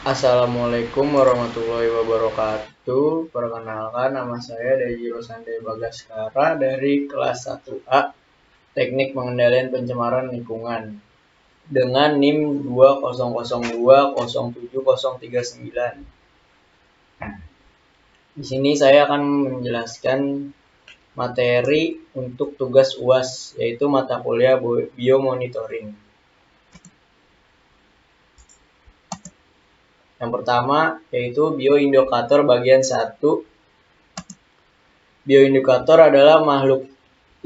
Assalamualaikum warahmatullahi wabarakatuh. Perkenalkan, nama saya Deji Rosande Bagaskara dari kelas 1A Teknik Pengendalian Pencemaran Lingkungan dengan NIM 2002070039. Di sini saya akan menjelaskan materi untuk tugas UAS, yaitu mata kuliah biomonitoring. Yang pertama yaitu bioindikator bagian 1. Bioindikator adalah makhluk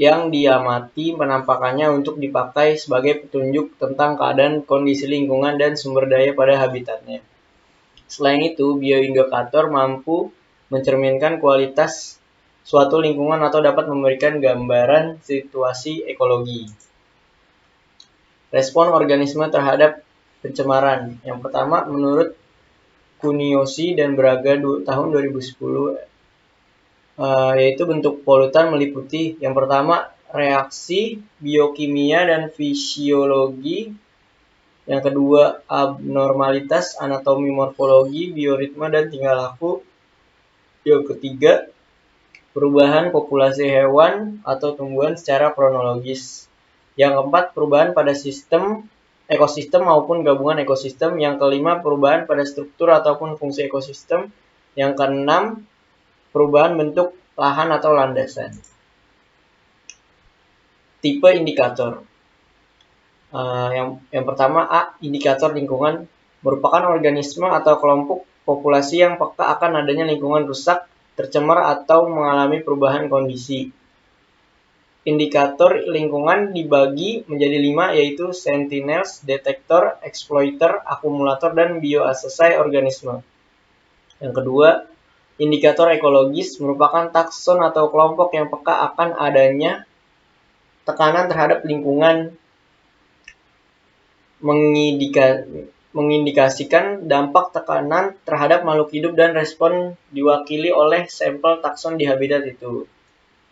yang diamati penampakannya untuk dipakai sebagai petunjuk tentang keadaan kondisi lingkungan dan sumber daya pada habitatnya. Selain itu, bioindikator mampu mencerminkan kualitas suatu lingkungan atau dapat memberikan gambaran situasi ekologi. Respon organisme terhadap pencemaran. Yang pertama, menurut Kuniyoshi dan Braga tahun 2010, yaitu bentuk polutan meliputi yang pertama reaksi biokimia dan fisiologi, yang kedua abnormalitas anatomi morfologi, bioritma dan tingkah laku, yang ketiga perubahan populasi hewan atau tumbuhan secara kronologis, yang keempat perubahan pada ekosistem maupun gabungan ekosistem, yang kelima perubahan pada struktur ataupun fungsi ekosistem, yang keenam perubahan bentuk lahan atau landasan. Tipe indikator. Yang pertama A. Indikator lingkungan merupakan organisme atau kelompok populasi yang peka akan adanya lingkungan rusak, tercemar atau mengalami perubahan kondisi. Indikator lingkungan dibagi menjadi 5, yaitu sentinels, detektor, exploiter, akumulator, dan bioasesai organisme. Yang kedua, indikator ekologis merupakan takson atau kelompok yang peka akan adanya tekanan terhadap lingkungan, mengindikasikan dampak tekanan terhadap makhluk hidup dan respon diwakili oleh sampel takson di habitat itu.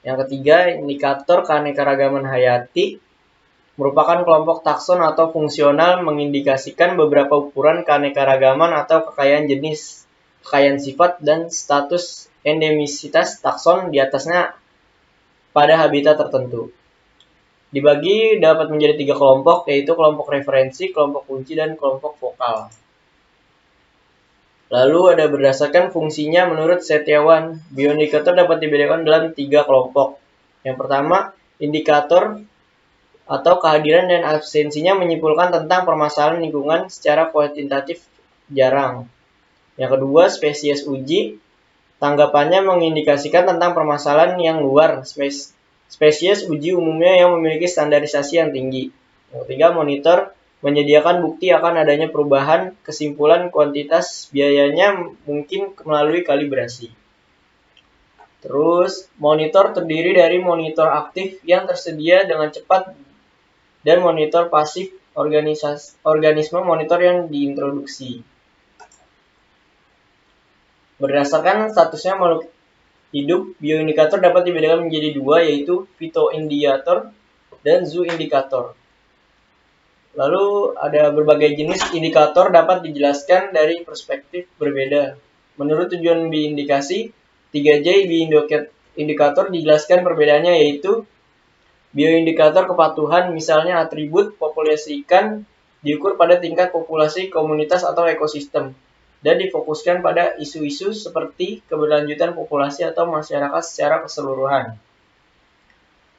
Yang ketiga, indikator keanekaragaman hayati merupakan kelompok takson atau fungsional mengindikasikan beberapa ukuran keanekaragaman atau kekayaan jenis, kekayaan sifat, dan status endemisitas takson di atasnya pada habitat tertentu. Dibagi dapat menjadi 3 kelompok, yaitu kelompok referensi, kelompok kunci, dan kelompok vokal. Lalu ada berdasarkan fungsinya menurut Setiawan, bioindikator dapat dibedakan dalam 3 kelompok. Yang pertama, indikator atau kehadiran dan absensinya menyimpulkan tentang permasalahan lingkungan secara kuantitatif jarang. Yang kedua, spesies uji, tanggapannya mengindikasikan tentang permasalahan yang luar. Spesies uji umumnya yang memiliki standarisasi yang tinggi. Yang ketiga, monitor, menyediakan bukti akan adanya perubahan kesimpulan kuantitas, biayanya mungkin melalui kalibrasi. Terus, monitor terdiri dari monitor aktif yang tersedia dengan cepat dan monitor pasif, organisme monitor yang diintroduksi. Berdasarkan statusnya makhluk hidup, bioindikator dapat dibedakan menjadi 2, yaitu phytoindikator dan zooindikator. Lalu ada berbagai jenis indikator dapat dijelaskan dari perspektif berbeda. Menurut tujuan biindikasi, 3J bioindikator dijelaskan perbedaannya, yaitu bioindikator kepatuhan, misalnya atribut populasi ikan diukur pada tingkat populasi komunitas atau ekosistem, dan difokuskan pada isu-isu seperti keberlanjutan populasi atau masyarakat secara keseluruhan.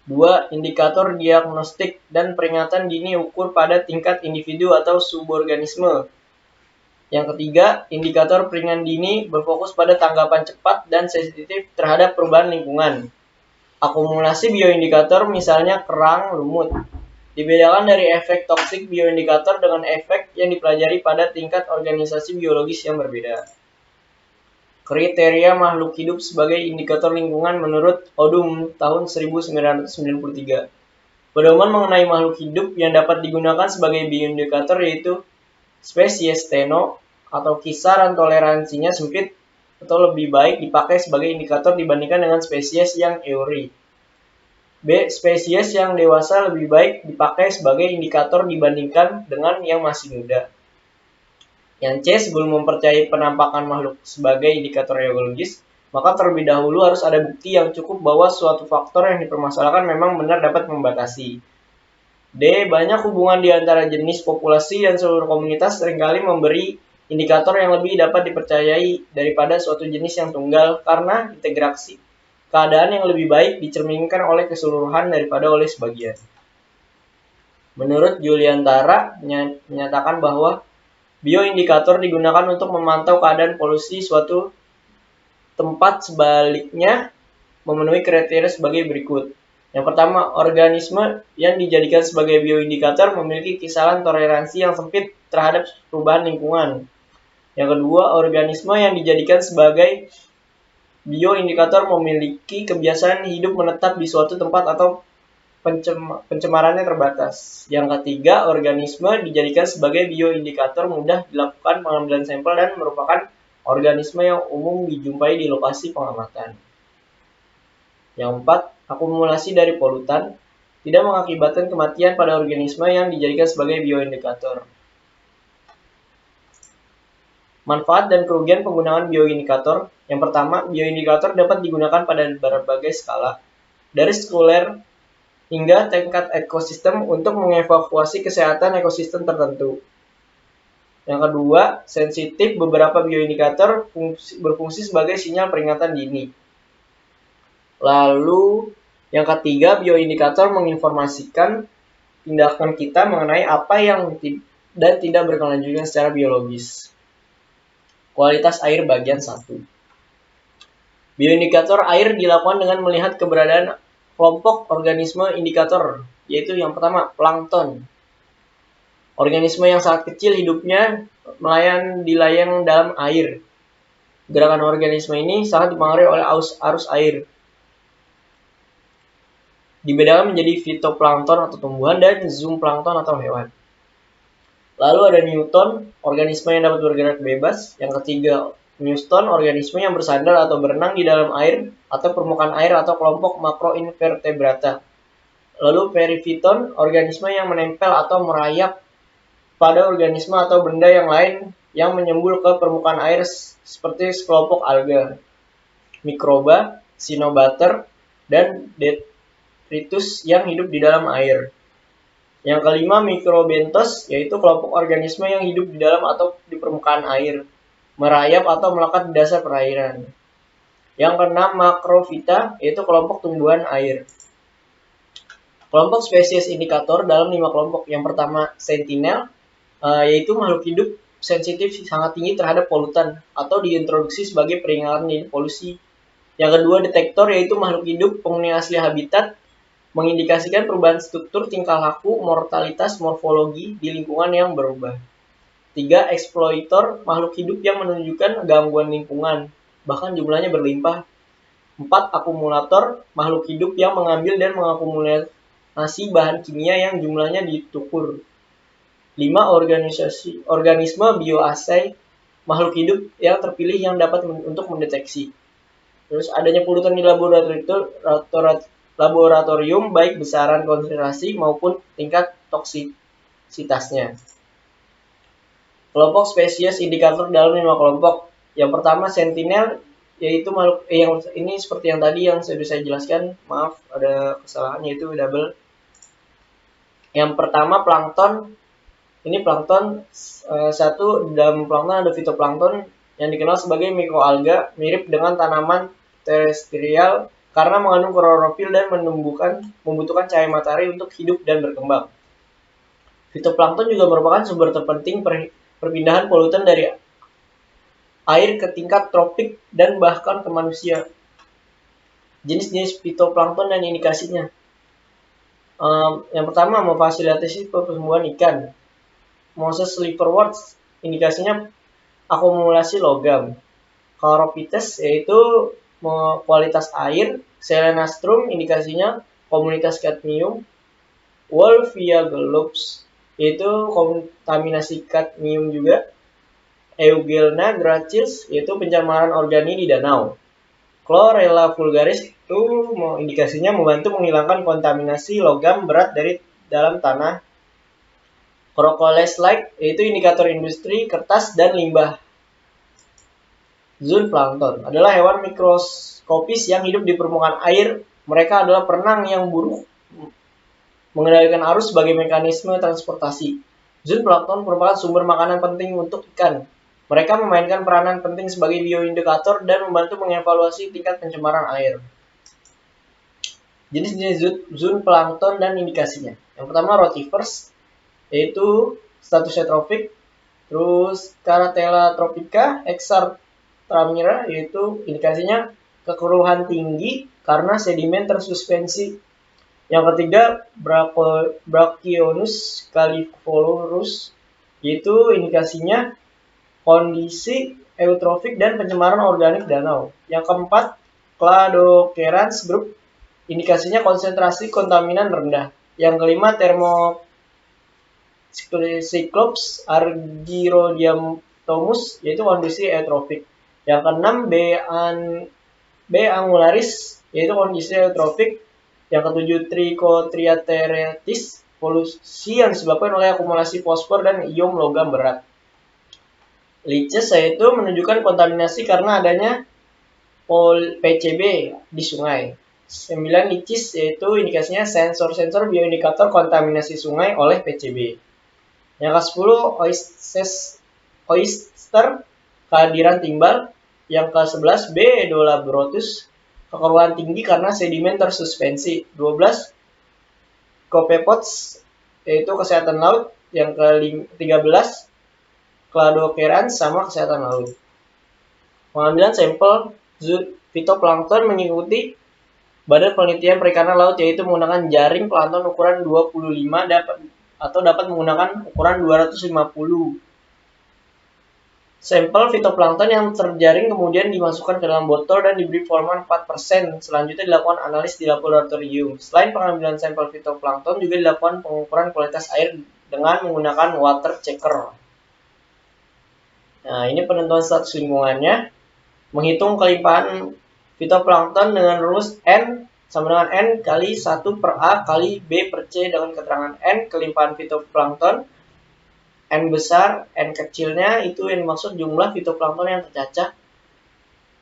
2. Indikator diagnostik dan peringatan dini ukur pada tingkat individu atau suborganisme. Yang ketiga, indikator peringatan dini berfokus pada tanggapan cepat dan sensitif terhadap perubahan lingkungan. Akumulasi bioindikator, misalnya kerang, lumut, dibedakan dari efek toksik bioindikator dengan efek yang dipelajari pada tingkat organisasi biologis yang berbeda. Kriteria makhluk hidup sebagai indikator lingkungan menurut Odum tahun 1993. Pedoman mengenai makhluk hidup yang dapat digunakan sebagai bioindikator yaitu spesies Teno atau kisaran toleransinya sempit atau lebih baik dipakai sebagai indikator dibandingkan dengan spesies yang euri. B. Spesies yang dewasa lebih baik dipakai sebagai indikator dibandingkan dengan yang masih muda. Yang C, sebelum mempercayai penampakan makhluk sebagai indikator geologis, maka terlebih dahulu harus ada bukti yang cukup bahwa suatu faktor yang dipermasalahkan memang benar dapat membatasi. D, banyak hubungan di antara jenis populasi dan seluruh komunitas seringkali memberi indikator yang lebih dapat dipercayai daripada suatu jenis yang tunggal karena integrasi keadaan yang lebih baik dicerminkan oleh keseluruhan daripada oleh sebagian. Menurut Juliantara menyatakan bahwa bioindikator digunakan untuk memantau keadaan polusi suatu tempat, sebaliknya memenuhi kriteria sebagai berikut. Yang pertama, organisme yang dijadikan sebagai bioindikator memiliki kisaran toleransi yang sempit terhadap perubahan lingkungan. Yang kedua, organisme yang dijadikan sebagai bioindikator memiliki kebiasaan hidup menetap di suatu tempat atau pencemarannya terbatas. Yang ketiga, organisme dijadikan sebagai bioindikator mudah dilakukan pengambilan sampel dan merupakan organisme yang umum dijumpai di lokasi pengamatan. Yang empat, akumulasi dari polutan tidak mengakibatkan kematian pada organisme yang dijadikan sebagai bioindikator. Manfaat dan kerugian penggunaan bioindikator. Yang pertama, bioindikator dapat digunakan pada berbagai skala, dari sekuler hingga tingkat ekosistem untuk mengevaluasi kesehatan ekosistem tertentu. Yang kedua, sensitif, beberapa bioindikator berfungsi sebagai sinyal peringatan dini. Lalu, yang ketiga, bioindikator menginformasikan tindakan kita mengenai apa yang dan tidak berkelanjutan secara biologis. Kualitas air bagian 1. Bioindikator air dilakukan dengan melihat keberadaan kelompok organisme indikator, yaitu yang pertama, plankton. Organisme yang sangat kecil hidupnya di layang dalam air. Gerakan organisme ini sangat dipengaruhi oleh arus air. Dibedakan menjadi fitoplankton atau tumbuhan dan zooplankton atau hewan. Lalu ada newton, organisme yang dapat bergerak bebas. Yang ketiga, neuston, organisme yang bersandar atau berenang di dalam air atau permukaan air atau kelompok makroinvertebrata. Lalu perifiton, organisme yang menempel atau merayap pada organisme atau benda yang lain yang menyembul ke permukaan air seperti sekelompok alga, mikroba, cyanobacter, dan detritus yang hidup di dalam air. Yang kelima, mikrobentos, yaitu kelompok organisme yang hidup di dalam atau di permukaan air, merayap atau melekat di dasar perairan. Yang keenam, makrofita, yaitu kelompok tumbuhan air. Kelompok spesies indikator dalam 5 kelompok. Yang pertama, sentinel, yaitu makhluk hidup sensitif sangat tinggi terhadap polutan atau diintroduksi sebagai peringatan dini polusi. Yang kedua, detektor, yaitu makhluk hidup penghuni asli habitat, mengindikasikan perubahan struktur, tingkah laku, mortalitas, morfologi di lingkungan yang berubah. 3. Eksploitor, makhluk hidup yang menunjukkan gangguan lingkungan, bahkan jumlahnya berlimpah. 4. Akumulator, makhluk hidup yang mengambil dan mengakumulasi bahan kimia yang jumlahnya ditukur. 5. Organisme bioassay, makhluk hidup yang terpilih yang dapat untuk mendeteksi. Terus adanya polutan di laboratorium baik besaran konsentrasi maupun tingkat toksisitasnya. Kelompok spesies indikator dalam 5 kelompok. Yang pertama, sentinel, yaitu makhluk yang ini seperti yang tadi yang sudah saya jelaskan, maaf ada kesalahan, yaitu double. Yang pertama, plankton. Ini plankton, satu dalam plankton ada fitoplankton yang dikenal sebagai mikroalga, mirip dengan tanaman terestrial karena mengandung klorofil dan membutuhkan cahaya matahari untuk hidup dan berkembang. Fitoplankton juga merupakan sumber terpenting perpindahan polutan dari air ke tingkat tropik dan bahkan ke manusia. Jenis-jenis fitoplankton dan indikasinya. Yang pertama, memfasilitasi pertumbuhan ikan. Moses liverwort, indikasinya akumulasi logam. Chlorophytes, yaitu kualitas air. Selenastrum, indikasinya komunitas kadmium. Wolfia-Globes, yaitu kontaminasi kadmium juga. Eugelna gracilis, yaitu pencemaran organi di danau. Chlorella vulgaris, itu indikasinya membantu menghilangkan kontaminasi logam berat dari dalam tanah. Crocodile-like yaitu indikator industri, kertas, dan limbah. Zooplankton adalah hewan mikroskopis yang hidup di permukaan air. Mereka adalah perenang yang buruk mengendalikan arus sebagai mekanisme transportasi. Zooplankton merupakan sumber makanan penting untuk ikan. Mereka memainkan peranan penting sebagai bioindikator dan membantu mengevaluasi tingkat pencemaran air. Jenis-jenis zooplankton dan indikasinya. Yang pertama rotifers, yaitu statusnya tropik. Terus Caratella tropica, Exartramira, yaitu indikasinya kekeruhan tinggi karena sedimen tersuspensi. Yang ketiga Brachionus califorus, yaitu indikasinya kondisi eutrofik dan pencemaran organik danau. Yang keempat Cladocerans group, indikasinya konsentrasi kontaminan rendah. Yang kelima Cyclops argyrodactylus, yaitu kondisi eutrofik. Yang keenam B. angularis, yaitu kondisi eutrofik. Yang ketujuh Trichotriateretis, polusi yang disebabkan oleh akumulasi fosfor dan ion logam berat. Leaches yaitu menunjukkan kontaminasi karena adanya PCB di sungai. 9 leaches yaitu indikasinya sensor bioindikator kontaminasi sungai oleh PCB. Yang ke-10 oyster, kehadiran timbal. Yang ke-11 B. dolabrotus, kekeruhan tinggi karena sedimen tersuspensi. 12 Copepods, yaitu kesehatan laut. Yang ke-13 Cladocerans sama kesehatan laut. Pengambilan sampel fitoplankton mengikuti Badan Penelitian Perikanan Laut, yaitu menggunakan jaring plankton ukuran 25 dapat menggunakan ukuran 250. Sampel fitoplankton yang terjaring kemudian dimasukkan ke dalam botol dan diberi volume 4%. Selanjutnya dilakukan analis di laboratorium. Selain pengambilan sampel fitoplankton, juga dilakukan pengukuran kualitas air dengan menggunakan water checker. Nah, ini penentuan status lingkungannya. Menghitung kelimpahan fitoplankton dengan rumus N sama dengan N kali 1 per A kali B per C dengan keterangan N kelimpahan fitoplankton. N besar, N kecilnya itu yang dimaksud jumlah fitoplankton yang tercacah.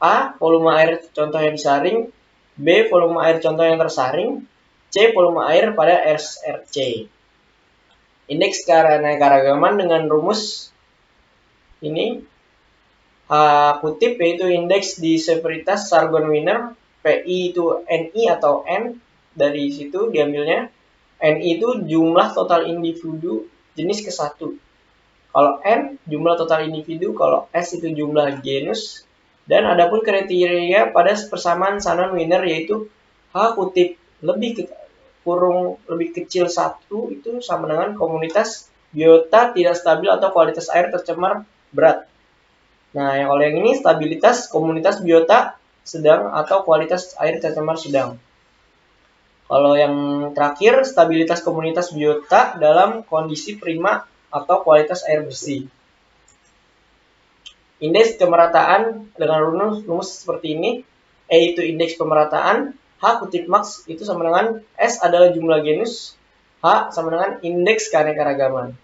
A. Volume air contoh yang disaring. B. Volume air contoh yang tersaring. C. Volume air pada SRC. Indeks keanekaragaman dengan rumus ini H kutip yaitu indeks di severitas Sargon-Wiener. PI itu NI atau N. Dari situ diambilnya. NI itu jumlah total individu jenis ke-1. Kalau N jumlah total individu, kalau S itu jumlah genus, dan adapun kriteria pada persamaan Shannon-Wiener yaitu H kutip lebih kecil 1 itu sama dengan komunitas biota tidak stabil atau kualitas air tercemar berat. Nah, yang kalau yang ini stabilitas komunitas biota sedang atau kualitas air tercemar sedang. Kalau yang terakhir stabilitas komunitas biota dalam kondisi prima atau kualitas air bersih. Indeks kemerataan dengan rumus seperti ini. E itu indeks pemerataan, H kutip max itu sama dengan S adalah jumlah genus, H sama dengan indeks keanekaragaman.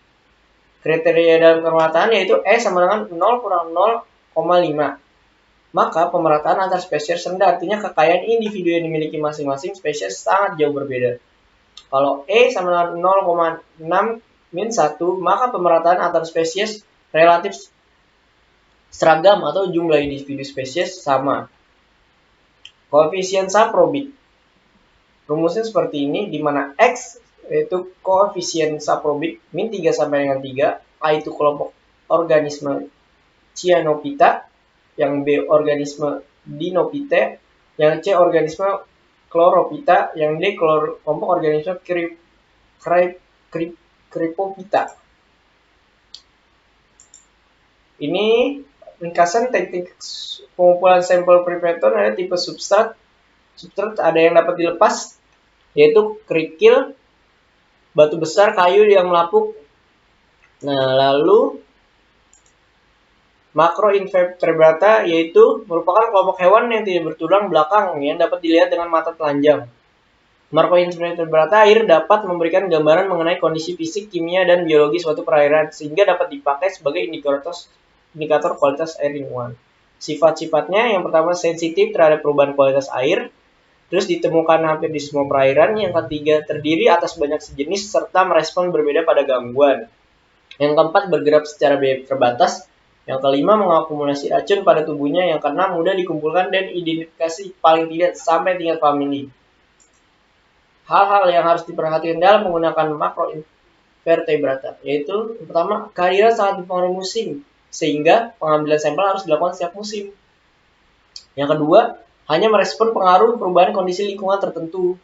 Kriteria dalam kemerataan yaitu E sama dengan 0 kurang 0,5. Maka pemerataan antar spesies rendah, artinya kekayaan individu yang dimiliki masing-masing spesies sangat jauh berbeda. Kalau E sama dengan 0,6 min 1, maka pemerataan antar spesies relatif seragam atau jumlah individu spesies sama. Koefisien saprobit. Rumusnya seperti ini, di mana X yaitu koefisien saprobit min 3 sampai dengan 3, A itu kelompok organisme Cyanophyta, yang B organisme Dinophyta, yang C organisme Chlorophyta, yang D kelompok organisme Crypophyta. Ini ringkasan teknik pengumpulan sampel preplankton. Ada tipe substrat. Substrat ada yang dapat dilepas, yaitu kerikil, batu besar, kayu yang melapuk. Nah, lalu makroinvertebrata yaitu merupakan kelompok hewan yang tidak bertulang belakang yang dapat dilihat dengan mata telanjang. Makroinvertebrata air dapat memberikan gambaran mengenai kondisi fisik, kimia, dan biologi suatu perairan, sehingga dapat dipakai sebagai indikator kualitas air lingkungan. Sifat-sifatnya, yang pertama sensitif terhadap perubahan kualitas air, terus ditemukan hampir di semua perairan. Yang ketiga, terdiri atas banyak sejenis serta merespon berbeda pada gangguan. Yang keempat, bergerak secara terbatas. Yang kelima, mengakumulasi racun pada tubuhnya. Yang keenam, mudah dikumpulkan dan identifikasi paling tidak sampai tingkat famili. Hal-hal yang harus diperhatikan dalam menggunakan makroinvertebrata, yaitu yang pertama, kehadiran sangat dipengaruhi musim, sehingga pengambilan sampel harus dilakukan setiap musim. Yang kedua, hanya merespon pengaruh perubahan kondisi lingkungan tertentu.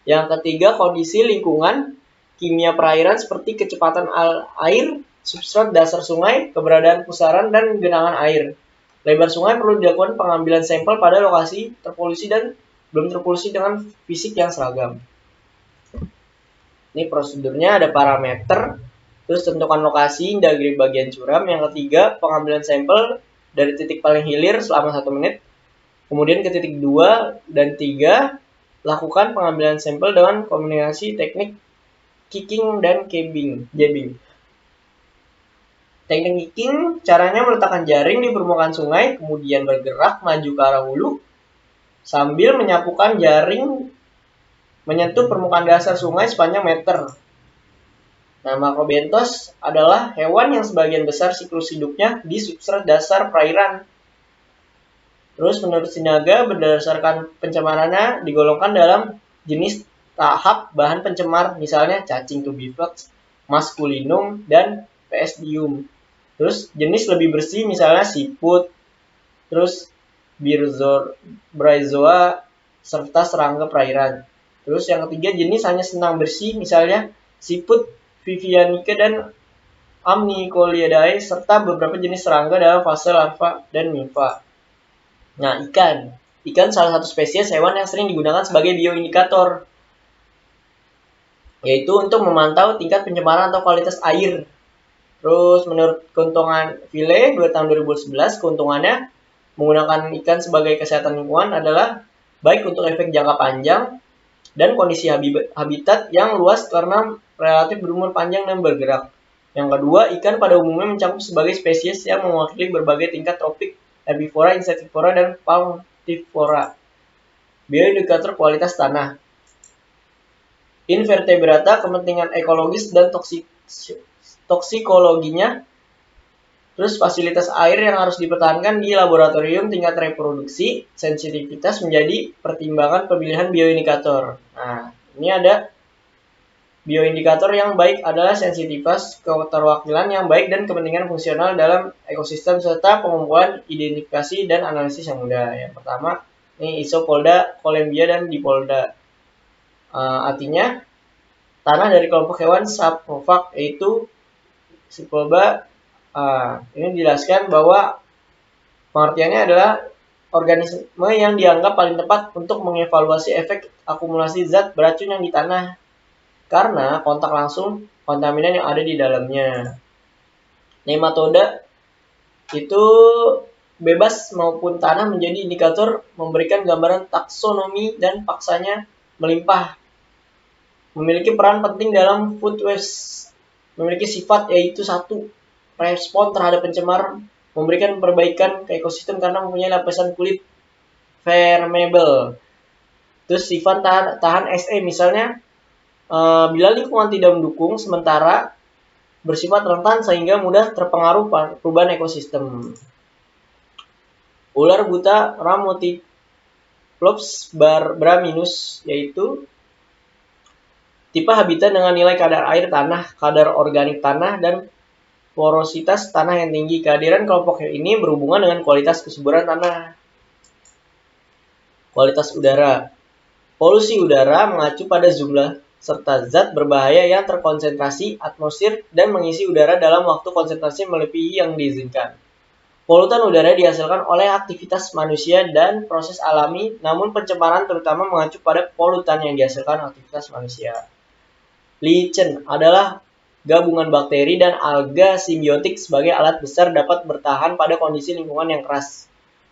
Yang ketiga, kondisi lingkungan kimia perairan seperti kecepatan air, substrat dasar sungai, keberadaan pusaran, dan genangan air. Lebar sungai perlu dilakukan pengambilan sampel pada lokasi terpolusi dan belum terpolusi dengan fisik yang seragam. Ini prosedurnya, ada parameter, terus tentukan lokasi dari bagian curam. Yang ketiga, pengambilan sampel dari titik paling hilir selama 1 menit. Kemudian ke titik 2 dan 3, lakukan pengambilan sampel dengan kombinasi teknik kicking dan jabbing. Teknik kicking, caranya meletakkan jaring di permukaan sungai, kemudian bergerak maju ke arah hulu, sambil menyapukan jaring menyentuh permukaan dasar sungai sepanjang meter. Nah, makrobentos adalah hewan yang sebagian besar siklus hidupnya di substrat dasar perairan. Terus menurut Sinaga, berdasarkan pencemarannya digolongkan dalam jenis tahap bahan pencemar, misalnya cacing tubifex, masculinum, dan psdium. Terus jenis lebih bersih misalnya siput, terus bryozoa, serta serangga perairan. Terus yang ketiga, jenis hanya senang bersih, misalnya siput vivianica dan Amnicolidae, serta beberapa jenis serangga dalam fase larva dan nimfa. Nah, ikan salah satu spesies hewan yang sering digunakan sebagai bioindikator, yaitu untuk memantau tingkat pencemaran atau kualitas air. Terus menurut keuntungan Ville tahun 2011, keuntungannya menggunakan ikan sebagai kesehatan lingkungan adalah baik untuk efek jangka panjang dan kondisi habitat yang luas karena relatif berumur panjang dan bergerak. Yang kedua, ikan pada umumnya mencakup sebagai spesies yang mewakili berbagai tingkat tropik, herbivora, insektivora, dan faunivora. Bioindikator kualitas tanah. Invertebrata, kepentingan ekologis dan toksikologinya. Terus fasilitas air yang harus dipertahankan di laboratorium, tingkat reproduksi, sensitivitas menjadi pertimbangan pemilihan bioindikator. Nah, ini ada bioindikator yang baik adalah sensitivitas, keterwakilan yang baik, dan kepentingan fungsional dalam ekosistem, serta pengumpulan, identifikasi, dan analisis yang mudah. Yang pertama, ini Isopolda, Colembia, dan Dipolda. Artinya, tanah dari kelompok hewan saprophaga, yaitu Cycloba. Ini dijelaskan bahwa pengertiannya adalah organisme yang dianggap paling tepat untuk mengevaluasi efek akumulasi zat beracun yang di tanah karena kontak langsung kontaminan yang ada di dalamnya. Nematoda itu bebas maupun tanah menjadi indikator, memberikan gambaran taksonomi dan paksanya melimpah. Memiliki peran penting dalam food waste. Memiliki sifat yaitu 1, respon terhadap pencemar, memberikan perbaikan ke ekosistem karena mempunyai lapisan kulit permeable. Terus sifat tahan SE, misalnya bila lingkungan tidak mendukung, sementara bersifat rentan sehingga mudah terpengaruh perubahan ekosistem. Ular buta Ramoticlops braminus, yaitu tipe habitat dengan nilai kadar air tanah, kadar organik tanah, dan porositas tanah yang tinggi. Kehadiran kelompok ini berhubungan dengan kualitas kesuburan tanah. Kualitas udara. Polusi udara mengacu pada jumlah serta zat berbahaya yang terkonsentrasi atmosfer dan mengisi udara dalam waktu konsentrasi melebihi yang diizinkan. Polutan udara dihasilkan oleh aktivitas manusia dan proses alami, namun pencemaran terutama mengacu pada polutan yang dihasilkan aktivitas manusia. Lichen adalah gabungan bakteri dan alga simbiotik sebagai alat besar dapat bertahan pada kondisi lingkungan yang keras.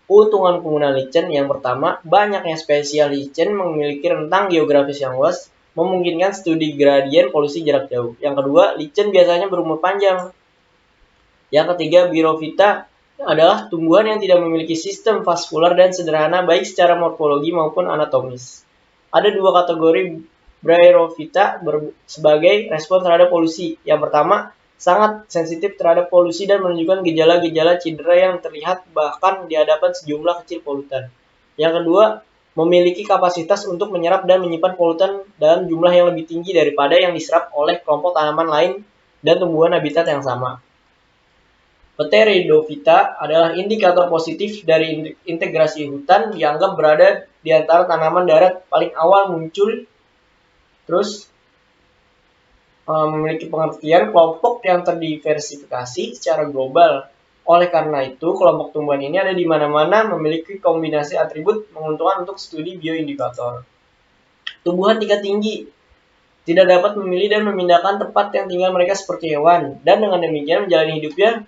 Keuntungan penggunaan lichen yang pertama, banyaknya spesial lichen memiliki rentang geografis yang luas, memungkinkan studi gradien polusi jarak jauh. Yang kedua, lichen biasanya berumur panjang. Yang ketiga, Bryophyta adalah tumbuhan yang tidak memiliki sistem vaskular dan sederhana baik secara morfologi maupun anatomis. Ada dua kategori Bryophyta sebagai respon terhadap polusi. Yang pertama, sangat sensitif terhadap polusi dan menunjukkan gejala-gejala cedera yang terlihat bahkan di hadapan sejumlah kecil polutan. Yang kedua, memiliki kapasitas untuk menyerap dan menyimpan polutan dalam jumlah yang lebih tinggi daripada yang diserap oleh kelompok tanaman lain dan tumbuhan habitat yang sama. Pteridophyta adalah indikator positif dari integrasi hutan, dianggap berada di antara tanaman darat paling awal muncul, terus memiliki pengertian kelompok yang terdiversifikasi secara global. Oleh karena itu, kelompok tumbuhan ini ada di mana-mana, memiliki kombinasi atribut menguntungkan untuk studi bioindikator. Tumbuhan tingkat tinggi tidak dapat memilih dan memindahkan tempat yang tinggal mereka seperti hewan, dan dengan demikian menjalani hidupnya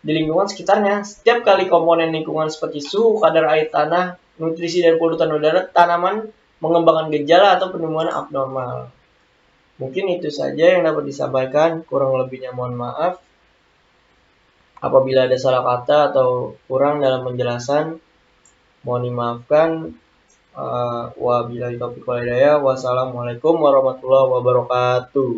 di lingkungan sekitarnya. Setiap kali komponen lingkungan seperti suhu, kadar air tanah, nutrisi dan polutan udara, tanaman mengembangkan gejala atau penemuan abnormal. Mungkin itu saja yang dapat disampaikan, kurang lebihnya mohon maaf. Apabila ada salah kata atau kurang dalam penjelasan, mohon dimaafkan. Wabillahi taufiq wal hidayah. Wassalamualaikum warahmatullahi wabarakatuh.